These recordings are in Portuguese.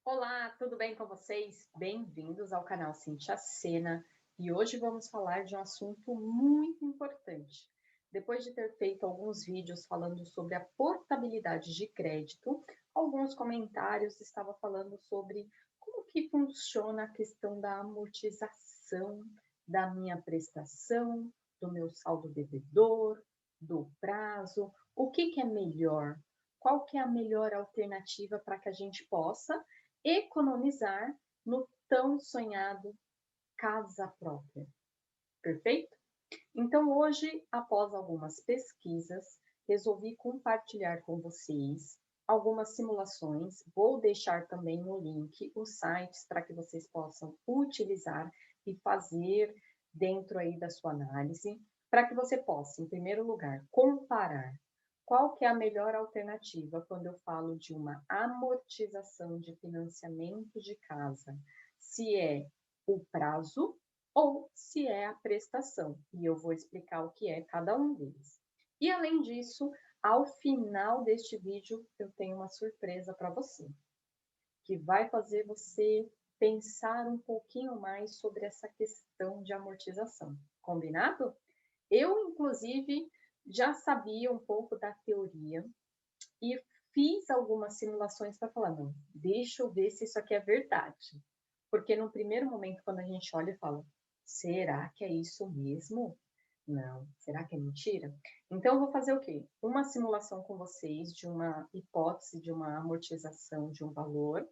Olá, tudo bem com vocês? Bem-vindos ao canal Cintia Sena e hoje vamos falar de um assunto muito importante. Depois de ter feito alguns vídeos falando sobre a portabilidade de crédito, alguns comentários estavam falando sobre como que funciona a questão da amortização da minha prestação, do meu saldo devedor, do prazo, o que que é melhor? Qual que é a melhor alternativa para que a gente possa economizar no tão sonhado casa própria, perfeito? Então, hoje, após algumas pesquisas, resolvi compartilhar com vocês algumas simulações. Vou deixar também no link os sites para que vocês possam utilizar e fazer dentro aí da sua análise, para que você possa, em primeiro lugar, comparar qual que é a melhor alternativa quando eu falo de uma amortização de financiamento de casa, se é o prazo ou se é a prestação. E eu vou explicar o que é cada um deles. E além disso, ao final deste vídeo, eu tenho uma surpresa para você, que vai fazer você pensar um pouquinho mais sobre essa questão de amortização. Combinado? Eu, inclusive, já sabia um pouco da teoria e fiz algumas simulações para falar, não, deixa eu ver se isso aqui é verdade. Porque no primeiro momento, quando a gente olha e fala, será que é isso mesmo? Não, será que é mentira? Então, eu vou fazer o quê? Uma simulação com vocês de uma hipótese de uma amortização de um valor.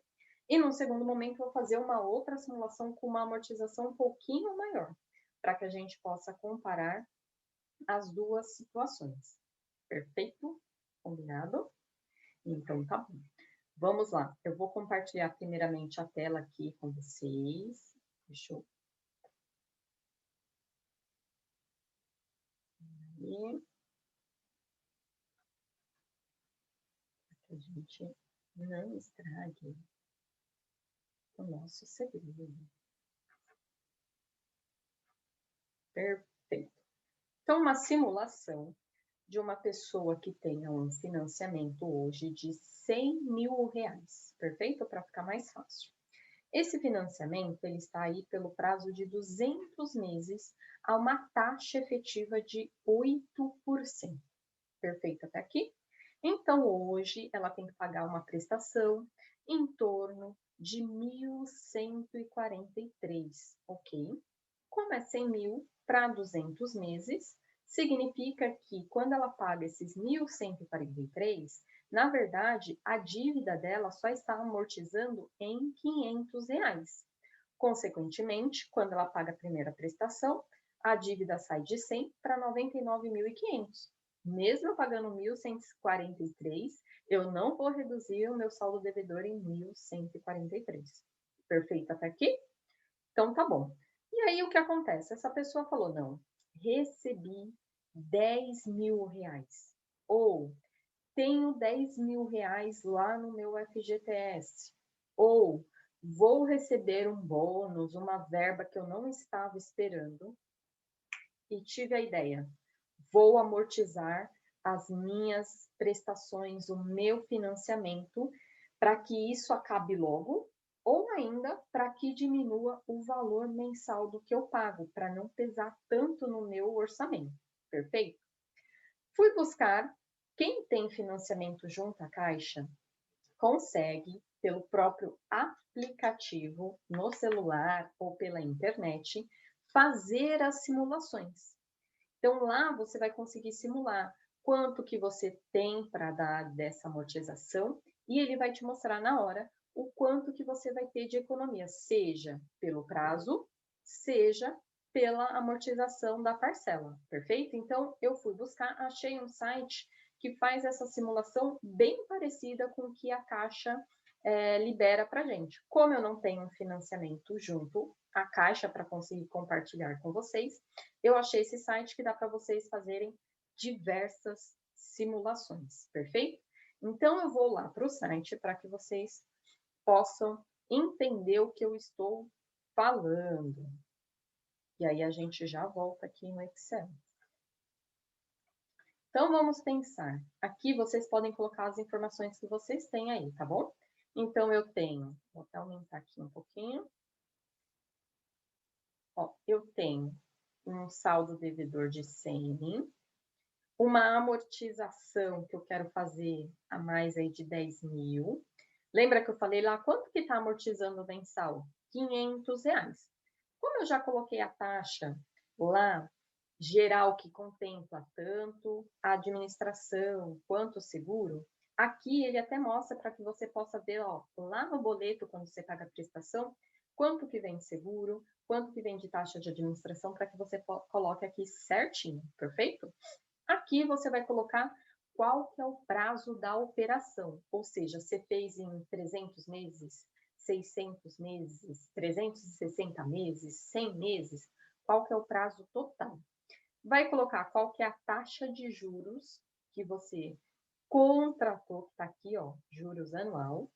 E num segundo momento, eu vou fazer uma outra simulação com uma amortização um pouquinho maior, para que a gente possa comparar as duas situações. Perfeito? Combinado? Então, tá bom. Vamos lá. Eu vou compartilhar primeiramente a tela aqui com vocês. Deixa eu ver. Que a gente não estrague o nosso segredo. Perfeito. Então, uma simulação de uma pessoa que tenha um financiamento hoje de 100 mil reais. Perfeito? Para ficar mais fácil. Esse financiamento ele está aí pelo prazo de 200 meses a uma taxa efetiva de 8%. Perfeito até aqui? Então, hoje, ela tem que pagar uma prestação em torno de 1.143, ok? Como é 100 mil para 200 meses, significa que quando ela paga esses 1.143, na verdade, a dívida dela só está amortizando em 500 reais. Consequentemente, quando ela paga a primeira prestação, a dívida sai de 100 para 99.500. Mesmo eu pagando 1.143, eu não vou reduzir o meu saldo devedor em 1.143. Perfeito até aqui? Então tá bom. E aí o que acontece? Essa pessoa falou, não, recebi 10 mil reais. Ou tenho 10 mil reais lá no meu FGTS. Ou vou receber um bônus, uma verba que eu não estava esperando. E tive a ideia, vou amortizar as minhas prestações, o meu financiamento, para que isso acabe logo, ou ainda para que diminua o valor mensal do que eu pago, para não pesar tanto no meu orçamento. Perfeito? Fui buscar quem tem financiamento junto à Caixa, consegue, pelo próprio aplicativo no celular ou pela internet, fazer as simulações. Então, lá você vai conseguir simular quanto que você tem para dar dessa amortização e ele vai te mostrar na hora o quanto que você vai ter de economia, seja pelo prazo, seja pela amortização da parcela, perfeito? Então, eu fui buscar, achei um site que faz essa simulação bem parecida com o que a Caixa libera para gente. Como eu não tenho financiamento junto à Caixa para conseguir compartilhar com vocês, eu achei esse site que dá para vocês fazerem diversas simulações, perfeito? Então, eu vou lá para o site para que vocês possam entender o que eu estou falando. E aí a gente já volta aqui no Excel. Então, vamos pensar. Aqui vocês podem colocar as informações que vocês têm aí, tá bom? Então, eu tenho, vou até aumentar aqui um pouquinho. Ó, eu tenho um saldo devedor de 100, uma amortização que eu quero fazer a mais aí de 10.000. Lembra que eu falei lá, quanto que está amortizando mensal? R$ 500. Como eu já coloquei a taxa lá, geral, que contempla tanto a administração quanto o seguro, aqui ele até mostra para que você possa ver, ó, lá no boleto, quando você paga a prestação, quanto que vem de seguro, quanto que vem de taxa de administração, para que você coloque aqui certinho, perfeito? Aqui você vai colocar qual que é o prazo da operação, ou seja, você fez em 300 meses, 600 meses, 360 meses, 100 meses, qual que é o prazo total. Vai colocar qual que é a taxa de juros que você contratou, que está aqui, ó, juros anual,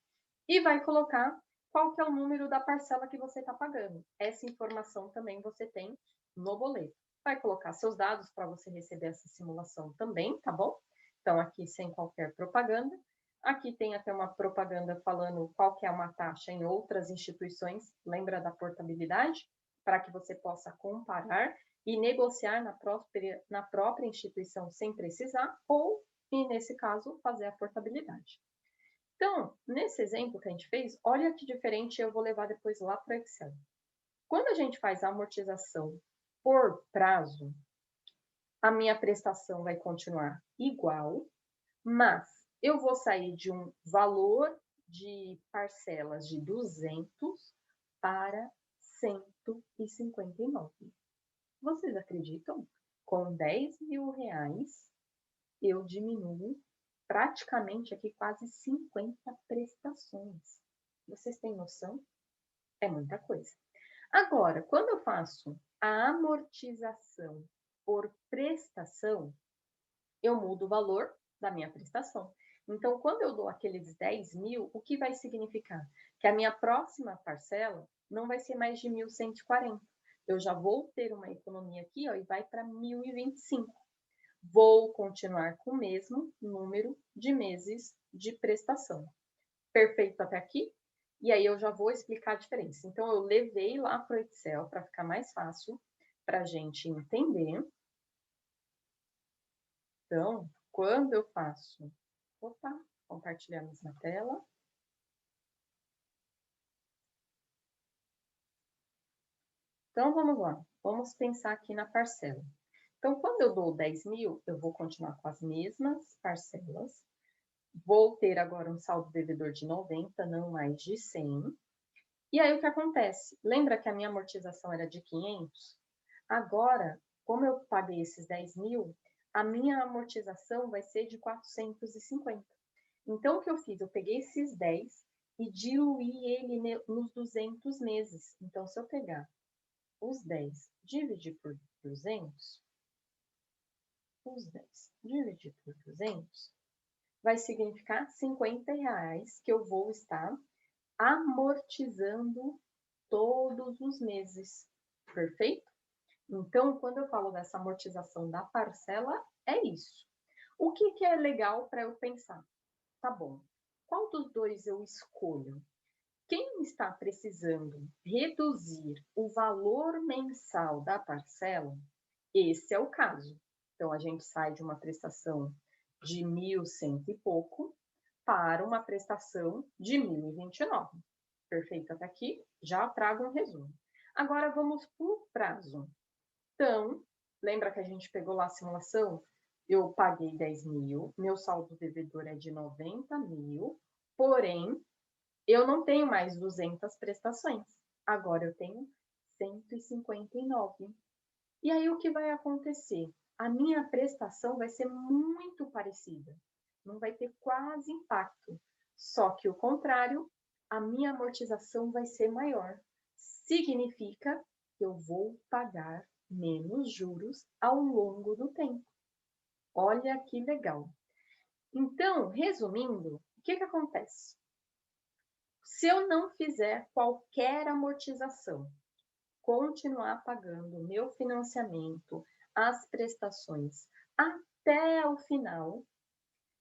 e vai colocar qual que é o número da parcela que você está pagando. Essa informação também você tem no boleto. Vai colocar seus dados para você receber essa simulação também, tá bom? Então, aqui sem qualquer propaganda. Aqui tem até uma propaganda falando qual que é uma taxa em outras instituições. Lembra da portabilidade? Para que você possa comparar e negociar na própria instituição sem precisar, ou, e nesse caso, fazer a portabilidade. Então, nesse exemplo que a gente fez, olha que diferente, eu vou levar depois lá para o Excel. Quando a gente faz a amortização por prazo, a minha prestação vai continuar igual, mas eu vou sair de um valor de parcelas de 200 para 159. Vocês acreditam? Com R$ 10.000, eu diminuo praticamente aqui quase 50 prestações. Vocês têm noção? É muita coisa. Agora, quando eu faço a amortização por prestação, eu mudo o valor da minha prestação. Então, quando eu dou aqueles 10.000, o que vai significar? Que a minha próxima parcela não vai ser mais de 1.140. Eu já vou ter uma economia aqui, ó, e vai para 1.025. Vou continuar com o mesmo número de meses de prestação. Perfeito até aqui? E aí eu já vou explicar a diferença. Então, eu levei lá para o Excel para ficar mais fácil para a gente entender. Então, quando eu faço... Opa, compartilhar a mesma tela. Então, vamos lá. Vamos pensar aqui na parcela. Então, quando eu dou 10.000, eu vou continuar com as mesmas parcelas. Vou ter agora um saldo devedor de 90, não mais de 100. E aí, o que acontece? Lembra que a minha amortização era de 500? Agora, como eu paguei esses 10.000, a minha amortização vai ser de 450. Então, o que eu fiz? Eu peguei esses 10 e diluí ele nos 200 meses. Então, se eu pegar os 10 dividir por 200, os 10 dividir por 200, vai significar R$ 50 que eu vou estar amortizando todos os meses. Perfeito? Então, quando eu falo dessa amortização da parcela, é isso. O que é legal para eu pensar? Tá bom, qual dos dois eu escolho? Quem está precisando reduzir o valor mensal da parcela, esse é o caso. Então, a gente sai de uma prestação de 1.100 e pouco para uma prestação de 1.029. Perfeito até aqui? Já trago um resumo. Agora, vamos para o prazo. Então, lembra que a gente pegou lá a simulação? Eu paguei 10.000, meu saldo devedor é de 90.000, porém, eu não tenho mais 200 prestações. Agora eu tenho 159. E aí o que vai acontecer? A minha prestação vai ser muito parecida. Não vai ter quase impacto. Só que o contrário, a minha amortização vai ser maior. Significa que eu vou pagar menos juros ao longo do tempo. Olha que legal. Então, resumindo, o que acontece? Se eu não fizer qualquer amortização, continuar pagando o meu financiamento, as prestações até o final,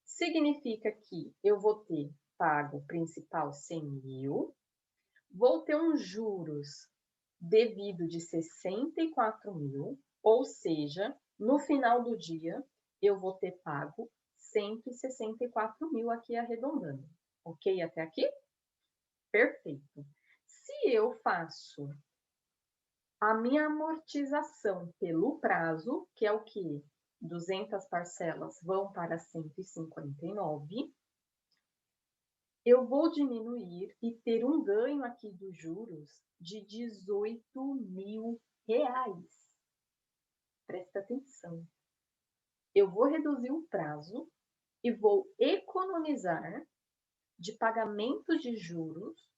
significa que eu vou ter pago principal 100 mil, vou ter um juros devido de 64 mil, ou seja, no final do dia, eu vou ter pago 164 mil aqui arredondando. Ok até aqui? Perfeito. Se eu faço a minha amortização pelo prazo, que é o que? 200 parcelas vão para 159, eu vou diminuir e ter um ganho aqui dos juros de 18 mil reais. Presta atenção. Eu vou reduzir o prazo e vou economizar de pagamento de juros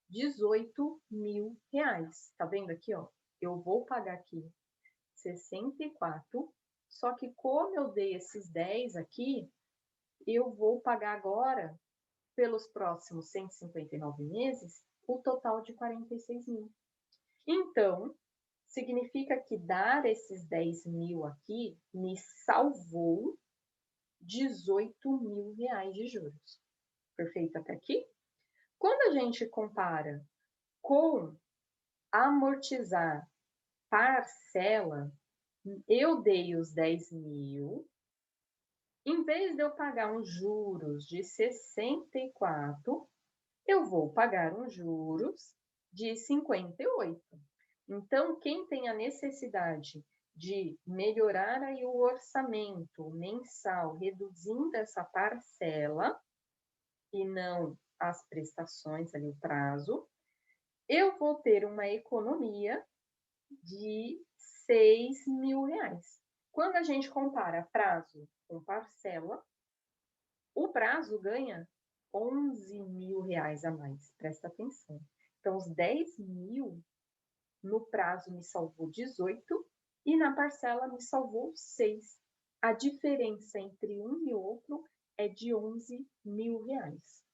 18 mil reais. Tá vendo aqui, ó? Eu vou pagar aqui 64, só que como eu dei esses 10 aqui, eu vou pagar agora, pelos próximos 159 meses, o total de 46 mil. Então, significa que dar esses 10 mil aqui me salvou 18 mil reais de juros. Perfeito até aqui? Quando a gente compara com amortizar parcela, eu dei os 10 mil, em vez de eu pagar uns juros de 64, eu vou pagar uns juros de 58. Então, quem tem a necessidade de melhorar aí o orçamento mensal, reduzindo essa parcela e não as prestações ali, o prazo, eu vou ter uma economia de 6 mil reais. Quando a gente compara prazo com parcela, o prazo ganha 11 mil reais a mais. Presta atenção. Então, os 10 mil no prazo me salvou 18 e na parcela me salvou 6. A diferença entre um e outro é de 11 mil reais.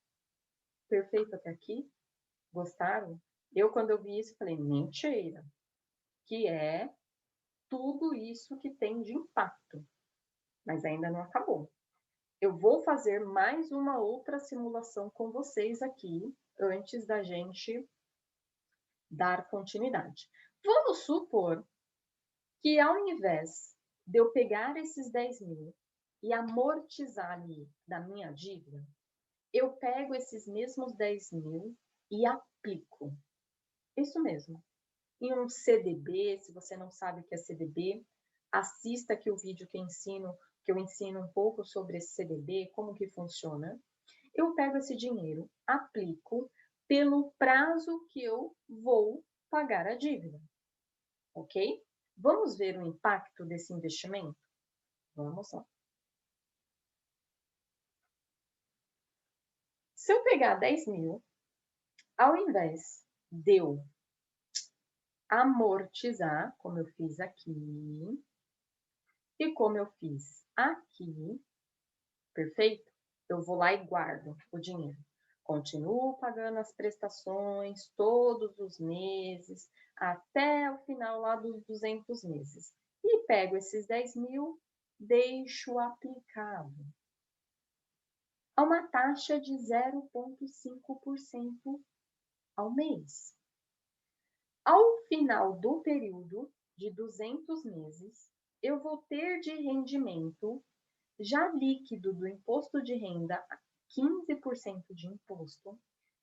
Perfeito até aqui? Gostaram? Eu, quando eu vi isso, falei, mentira. Que é tudo isso que tem de impacto. Mas ainda não acabou. Eu vou fazer mais uma outra simulação com vocês aqui, antes da gente dar continuidade. Vamos supor que ao invés de eu pegar esses 10 mil e amortizar ali da minha dívida, eu pego esses mesmos 10 mil e aplico. Isso mesmo. Em um CDB, se você não sabe o que é CDB, assista aqui o vídeo que eu ensino um pouco sobre esse CDB, como que funciona. Eu pego esse dinheiro, aplico pelo prazo que eu vou pagar a dívida, ok? Vamos ver o impacto desse investimento? Vamos lá. Se eu pegar 10 mil, ao invés de eu amortizar, como eu fiz aqui, e como eu fiz aqui, perfeito? Eu vou lá e guardo o dinheiro. Continuo pagando as prestações todos os meses, até o final lá dos 200 meses. E pego esses 10 mil, deixo aplicado a uma taxa de 0,5% ao mês. Ao final do período de 200 meses, eu vou ter de rendimento já líquido do imposto de renda, 15% de imposto,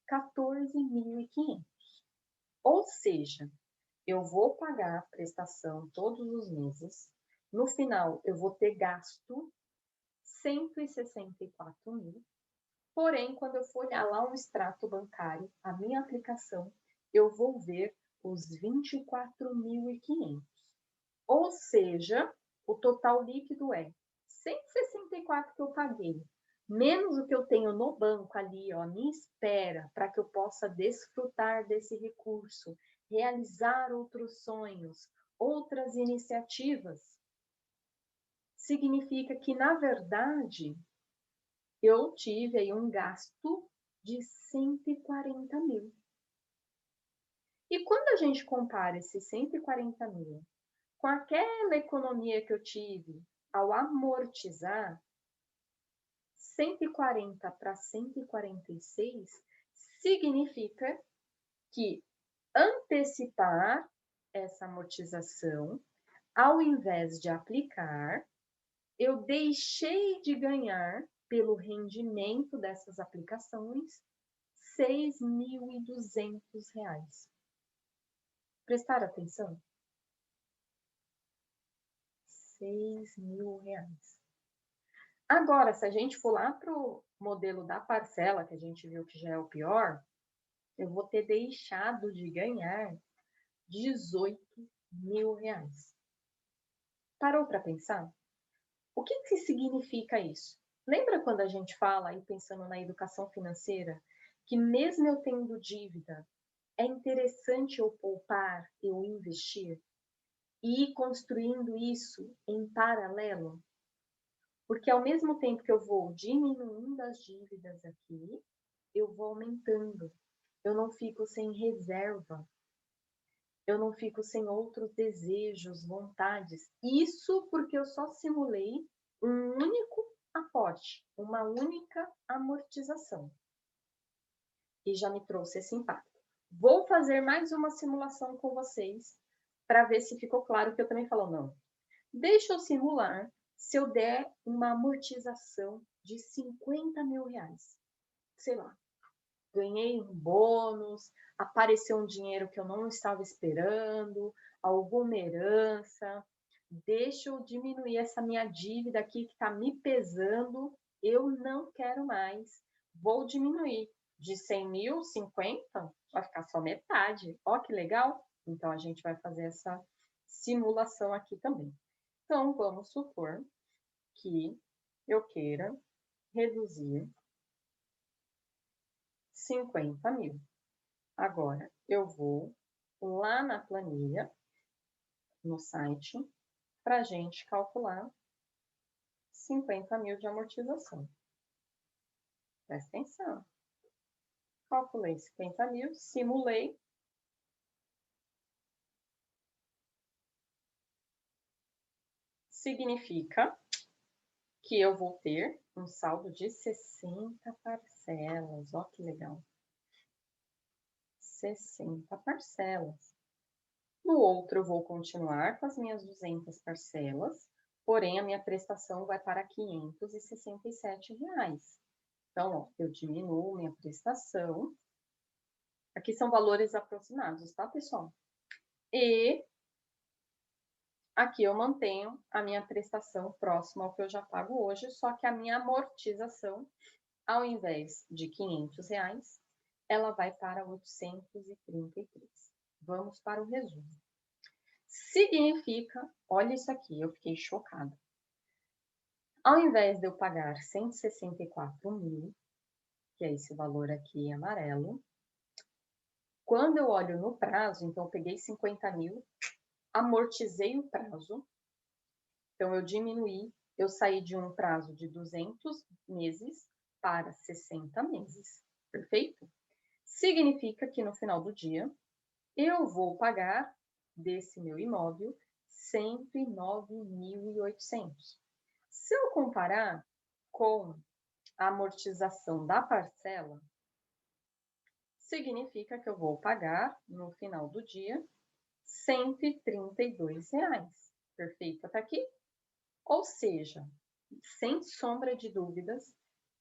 14.500. Ou seja, eu vou pagar a prestação todos os meses, no final eu vou ter gasto 164 mil, porém, quando eu for olhar lá o extrato bancário, a minha aplicação, eu vou ver os 24.500. Ou seja, o total líquido é 164 que eu paguei, menos o que eu tenho no banco ali, ó, à minha espera, para que eu possa desfrutar desse recurso, realizar outros sonhos, outras iniciativas. Significa que, na verdade, eu tive aí um gasto de 140 mil. E quando a gente compara esses 140 mil com aquela economia que eu tive ao amortizar, 140 para 146 significa que antecipar essa amortização, ao invés de aplicar, eu deixei de ganhar, pelo rendimento dessas aplicações, R$ 6.200. Prestaram atenção? R$ 6.000. Agora, se a gente for lá para o modelo da parcela, que a gente viu que já é o pior, eu vou ter deixado de ganhar R$ 18.000. Parou para pensar? O que significa isso? Lembra quando a gente fala, aí pensando na educação financeira, que mesmo eu tendo dívida, é interessante eu poupar, eu investir e ir construindo isso em paralelo? Porque ao mesmo tempo que eu vou diminuindo as dívidas aqui, eu vou aumentando. Eu não fico sem reserva. Eu não fico sem outros desejos, vontades. Isso porque eu só simulei um único aporte, uma única amortização. E já me trouxe esse impacto. Vou fazer mais uma simulação com vocês para ver se ficou claro que eu também falo, não. Deixa eu simular se eu der uma amortização de R$ 50.000. Sei lá, ganhei um bônus, apareceu um dinheiro que eu não estava esperando, alguma herança. Deixa eu diminuir essa minha dívida aqui que está me pesando. Eu não quero mais. Vou diminuir de 100.000, 50, vai ficar só metade. Ó, que legal! Então, a gente vai fazer essa simulação aqui também. Então, vamos supor que eu queira reduzir 50.000. Agora, eu vou lá na planilha, no site, para a gente calcular 50.000 de amortização. Presta atenção. Calculei 50.000, simulei. Significa que eu vou ter um saldo de 60 parcelas. Ó, que legal. 60 parcelas. No outro, eu vou continuar com as minhas 200 parcelas, porém, a minha prestação vai para R$ 567. Então, ó, eu diminuo minha prestação. Aqui são valores aproximados, tá, pessoal? E aqui eu mantenho a minha prestação próxima ao que eu já pago hoje, só que a minha amortização, ao invés de R$ 500, ela vai para 833. Vamos para o resumo. Significa, olha isso aqui, eu fiquei chocada. Ao invés de eu pagar 164.000, que é esse valor aqui amarelo, quando eu olho no prazo, então eu peguei 50.000, amortizei o prazo, então eu diminuí, eu saí de um prazo de 200 meses para 60 meses, perfeito? Significa que no final do dia, eu vou pagar desse meu imóvel 109.800. Se eu comparar com a amortização da parcela, significa que eu vou pagar, no final do dia, R$ 132. Perfeito até aqui? Ou seja, sem sombra de dúvidas,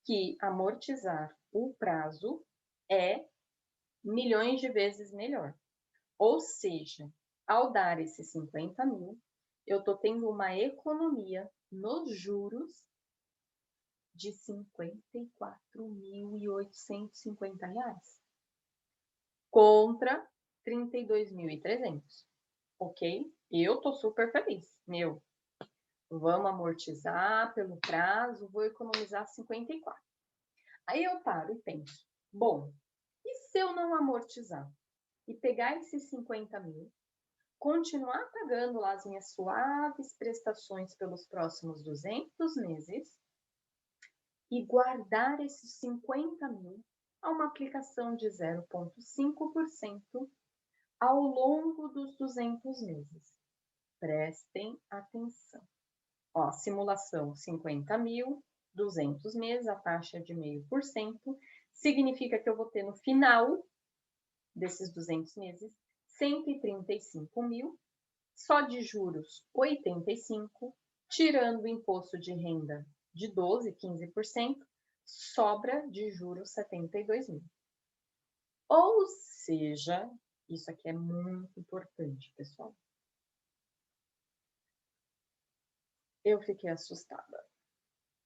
que amortizar o prazo é milhões de vezes melhor. Ou seja, ao dar esses 50.000, eu estou tendo uma economia nos juros de R$ 54.850 contra R$ 32.300, ok? Eu estou super feliz. Meu, vamos amortizar pelo prazo, vou economizar 54. Aí eu paro e penso, bom, e se eu não amortizar e pegar esses 50.000, continuar pagando lá as minhas suaves prestações pelos próximos 200 meses e guardar esses 50.000 a uma aplicação de 0,5% ao longo dos 200 meses? Prestem atenção. Ó, simulação 50.000, 200 meses, a taxa é de 0,5%, significa que eu vou ter no final desses 200 meses 135 mil, só de juros 85, tirando o imposto de renda de 12, 15%, sobra de juros 72 mil. Ou seja, isso aqui é muito importante, pessoal. Eu fiquei assustada,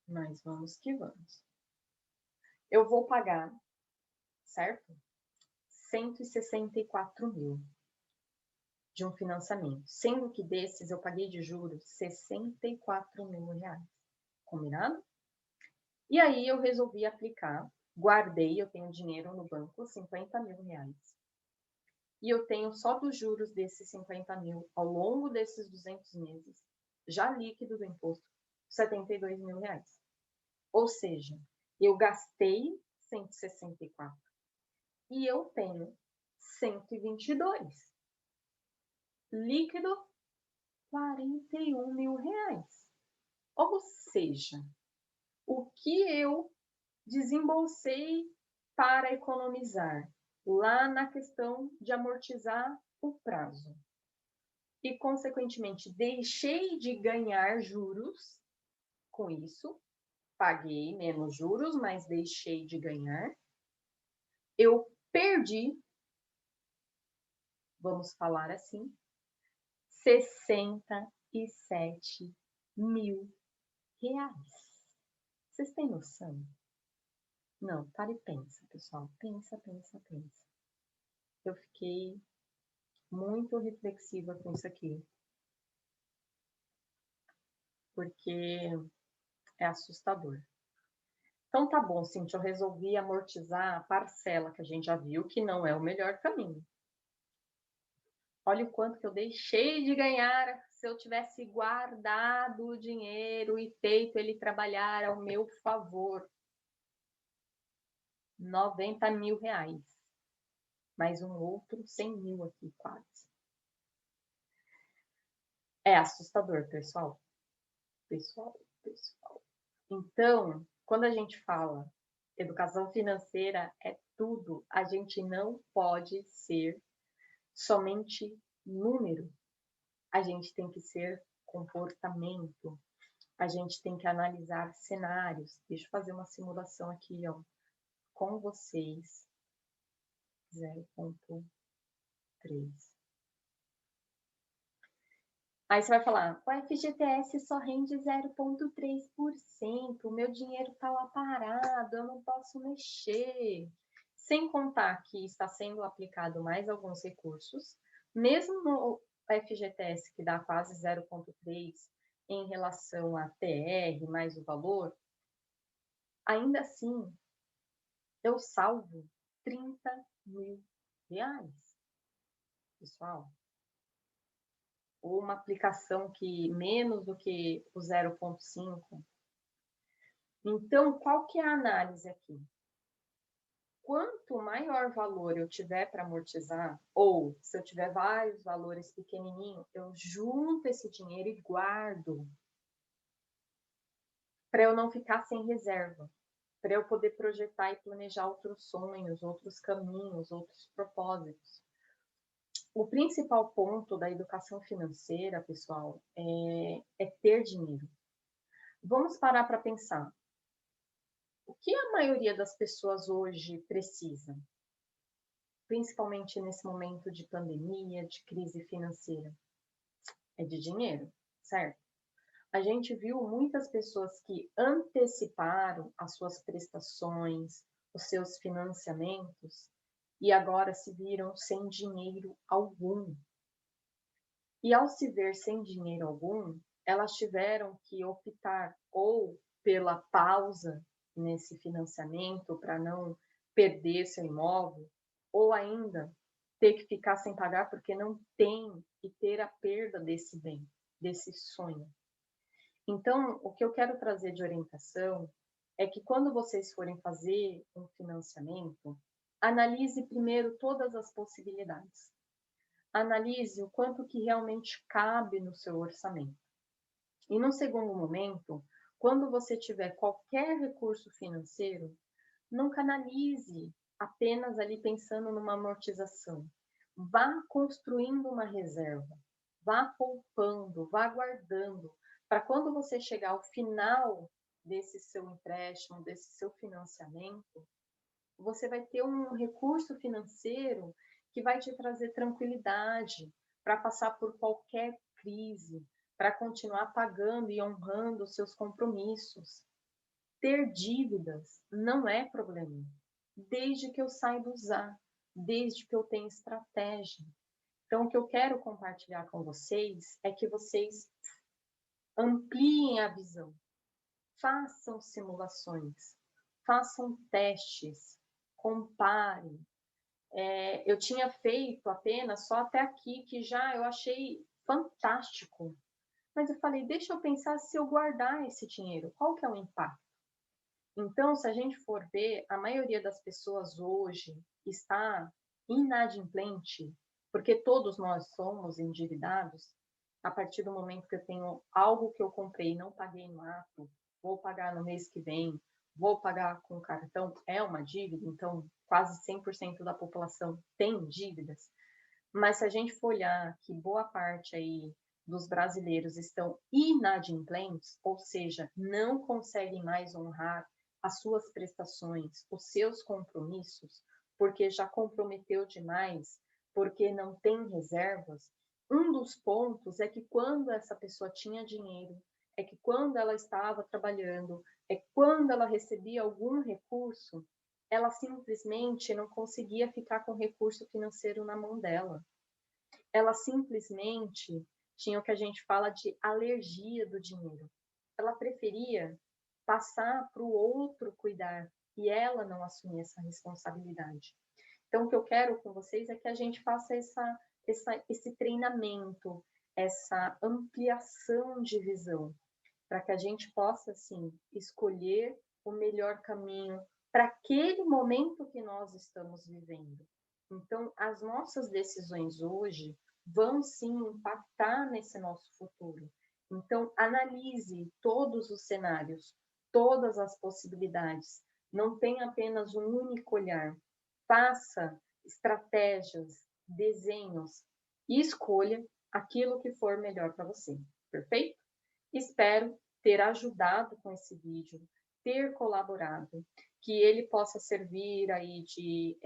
mas vamos que vamos. Eu vou pagar, certo? 164 mil de um financiamento, sendo que desses eu paguei de juros 64 mil reais. Combinado? E aí eu resolvi aplicar, guardei, eu tenho dinheiro no banco, 50 mil reais. E eu tenho só dos juros desses 50 mil ao longo desses 200 meses, já líquido do imposto, 72 mil reais. Ou seja, eu gastei 164 e eu tenho 122. Líquido, 41 mil reais. Ou seja, o que eu desembolsei para economizar lá na questão de amortizar o prazo e, consequentemente, deixei de ganhar juros com isso, paguei menos juros, mas deixei de ganhar, eu perdi, vamos falar assim, 67 mil reais. Vocês têm noção? Não, para e pensa, pessoal. Pensa. Eu fiquei muito reflexiva com isso aqui. Porque é assustador. Então tá bom, Cintia, eu resolvi amortizar a parcela, que a gente já viu que não é o melhor caminho. Olha o quanto que eu deixei de ganhar se eu tivesse guardado o dinheiro e feito ele trabalhar ao meu favor. 90 mil reais. Mais um outro 100 mil aqui, quase. É assustador, pessoal. Pessoal. Então, quando a gente fala educação financeira, é tudo. A gente não pode ser somente número. A gente tem que ser comportamento. A gente tem que analisar cenários. Deixa eu fazer uma simulação aqui, ó, com vocês. 0,3. Aí você vai falar, o FGTS só rende 0,3%, o meu dinheiro está lá parado, eu não posso mexer. Sem contar que está sendo aplicado mais alguns recursos, mesmo no FGTS, que dá quase 0,3% em relação à TR mais o valor, ainda assim, eu salvo 30 mil reais. Pessoal, ou uma aplicação que menos do que o 0,5. Então, qual que é a análise aqui? Quanto maior valor eu tiver para amortizar, ou se eu tiver vários valores pequenininhos, eu junto esse dinheiro e guardo para eu não ficar sem reserva, para eu poder projetar e planejar outros sonhos, outros caminhos, outros propósitos. O principal ponto da educação financeira, pessoal, é ter dinheiro. Vamos parar para pensar. O que a maioria das pessoas hoje precisa? Principalmente nesse momento de pandemia, de crise financeira. É de dinheiro, certo? A gente viu muitas pessoas que anteciparam as suas prestações, os seus financiamentos, e agora se viram sem dinheiro algum. E ao se ver sem dinheiro algum, elas tiveram que optar ou pela pausa nesse financiamento para não perder seu imóvel, ou ainda ter que ficar sem pagar porque não tem e ter a perda desse bem, desse sonho. Então, o que eu quero trazer de orientação é que quando vocês forem fazer um financiamento, analise primeiro todas as possibilidades. Analise o quanto que realmente cabe no seu orçamento. E num segundo momento, Quando você tiver qualquer recurso financeiro, não canalize apenas ali pensando numa amortização. Vá construindo uma reserva, vá poupando, vá guardando, para quando você chegar ao final desse seu empréstimo, desse seu financiamento, você vai ter um recurso financeiro que vai te trazer tranquilidade para passar por qualquer crise, para continuar pagando e honrando os seus compromissos. Ter dívidas não é problema, desde que eu saiba usar, desde que eu tenha estratégia. Então, o que eu quero compartilhar com vocês é que vocês ampliem a visão, façam simulações, façam testes, comparem. Eu tinha feito apenas só até aqui, que já eu achei fantástico. Mas eu falei, deixa eu pensar se eu guardar esse dinheiro, qual que é o impacto? Então, se a gente for ver, a maioria das pessoas hoje está inadimplente, porque todos nós somos endividados. A partir do momento que eu tenho algo que eu comprei e não paguei no ato, vou pagar no mês que vem, vou pagar com cartão, é uma dívida, então quase 100% da população tem dívidas. Mas se a gente for olhar que boa parte aí dos brasileiros estão inadimplentes, ou seja, não conseguem mais honrar as suas prestações, os seus compromissos, porque já comprometeu demais, porque não tem reservas, um dos pontos é que quando essa pessoa tinha dinheiro, é que quando ela estava trabalhando, é quando ela recebia algum recurso, ela simplesmente não conseguia ficar com o recurso financeiro na mão dela. Ela simplesmente tinha o que a gente fala de alergia do dinheiro. Ela preferia passar para o outro cuidar e ela não assumir essa responsabilidade. Então, o que eu quero com vocês é que a gente faça esse treinamento, essa ampliação de visão, para que a gente possa, assim, escolher o melhor caminho para aquele momento que nós estamos vivendo. Então, as nossas decisões hoje vão sim impactar nesse nosso futuro. Então, analise todos os cenários, todas as possibilidades. Não tenha apenas um único olhar. Faça estratégias, desenhos e escolha aquilo que for melhor para você. Perfeito? Espero ter ajudado com esse vídeo, ter colaborado, que ele possa servir aí de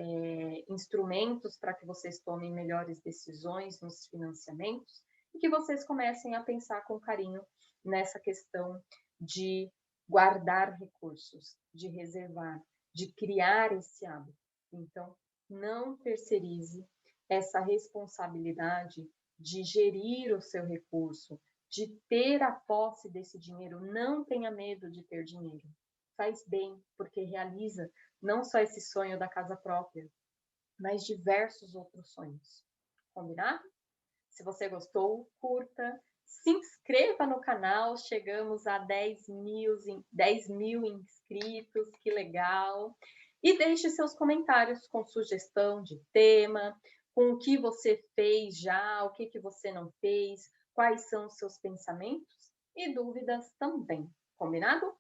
instrumentos para que vocês tomem melhores decisões nos financiamentos e que vocês comecem a pensar com carinho nessa questão de guardar recursos, de reservar, de criar esse hábito. Então, não terceirize essa responsabilidade de gerir o seu recurso, de ter a posse desse dinheiro. Não tenha medo de ter dinheiro. Faz bem, porque realiza não só esse sonho da casa própria, mas diversos outros sonhos. Combinado? Se você gostou, curta, se inscreva no canal. Chegamos a 10 mil inscritos, que legal. E deixe seus comentários com sugestão de tema, com o que você fez já, o que você não fez, quais são os seus pensamentos e dúvidas também. Combinado?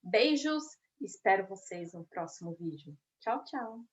Beijos, espero vocês no próximo vídeo. Tchau, tchau!